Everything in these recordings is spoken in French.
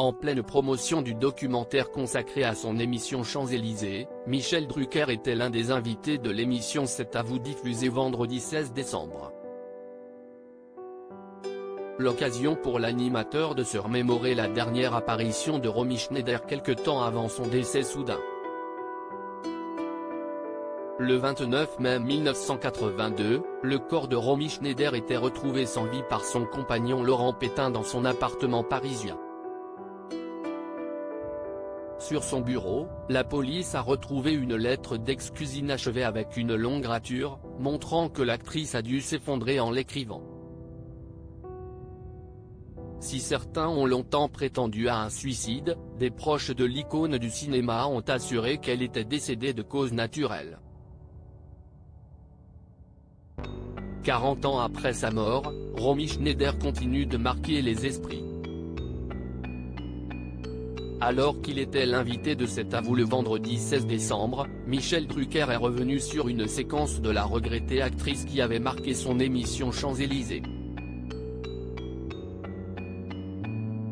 En pleine promotion du documentaire consacré à son émission Champs-Élysées, Michel Drucker était l'un des invités de l'émission C'est à vous diffusée vendredi 16 décembre. L'occasion pour l'animateur de se remémorer la dernière apparition de Romy Schneider quelque temps avant son décès soudain. Le 29 mai 1982, le corps de Romy Schneider était retrouvé sans vie par son compagnon Laurent Pétain dans son appartement parisien. Sur son bureau, la police a retrouvé une lettre d'excuse inachevée avec une longue rature, montrant que l'actrice a dû s'effondrer en l'écrivant. Si certains ont longtemps prétendu à un suicide, des proches de l'icône du cinéma ont assuré qu'elle était décédée de cause naturelle. 40 ans après sa mort, Romy Schneider continue de marquer les esprits. Alors qu'il était l'invité de C'est à vous le vendredi 16 décembre, Michel Drucker est revenu sur une séquence de la regrettée actrice qui avait marqué son émission Champs-Élysées.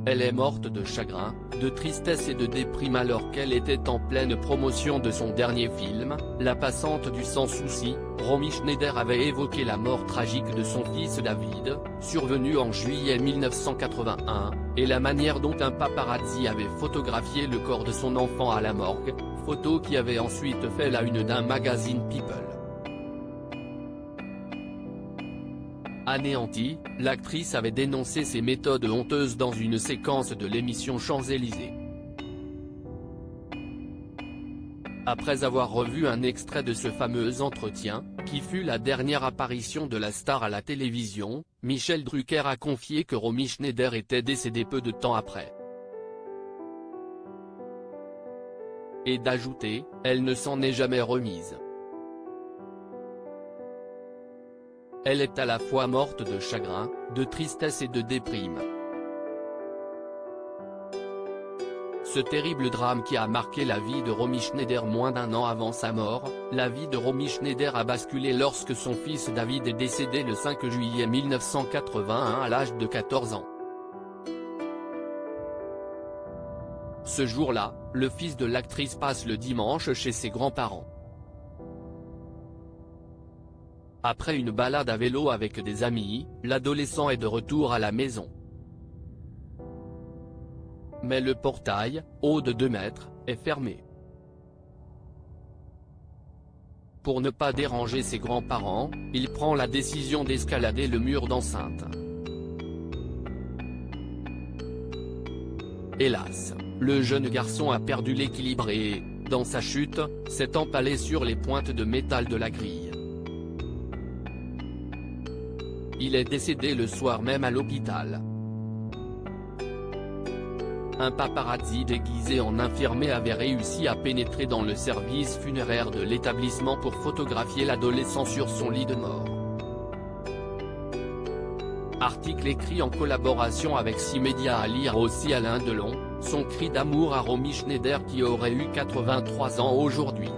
Elle est morte de chagrin, de tristesse et de déprime alors qu'elle était en pleine promotion de son dernier film, La Passante du Sans Souci. Romy Schneider avait évoqué la mort tragique de son fils David, survenue en juillet 1981, et la manière dont un paparazzi avait photographié le corps de son enfant à la morgue, photo qui avait ensuite fait la une d'un magazine People. Anéantie, l'actrice avait dénoncé ces méthodes honteuses dans une séquence de l'émission Champs-Élysées. Après avoir revu un extrait de ce fameux entretien, qui fut la dernière apparition de la star à la télévision, Michel Drucker a confié que Romy Schneider était décédée peu de temps après. Et d'ajouter, elle ne s'en est jamais remise. Elle est à la fois morte de chagrin, de tristesse et de déprime. Ce terrible drame qui a marqué la vie de Romy Schneider moins d'un an avant sa mort, la vie de Romy Schneider a basculé lorsque son fils David est décédé le 5 juillet 1981 à l'âge de 14 ans. Ce jour-là, le fils de l'actrice passe le dimanche chez ses grands-parents. Après une balade à vélo avec des amis, l'adolescent est de retour à la maison. Mais le portail, haut de 2 mètres, est fermé. Pour ne pas déranger ses grands-parents, il prend la décision d'escalader le mur d'enceinte. Hélas, le jeune garçon a perdu l'équilibre et, dans sa chute, s'est empalé sur les pointes de métal de la grille. Il est décédé le soir même à l'hôpital. Un paparazzi déguisé en infirmier avait réussi à pénétrer dans le service funéraire de l'établissement pour photographier l'adolescent sur son lit de mort. Article écrit en collaboration avec 6 médias à lire aussi Alain Delon, son cri d'amour à Romy Schneider qui aurait eu 83 ans aujourd'hui.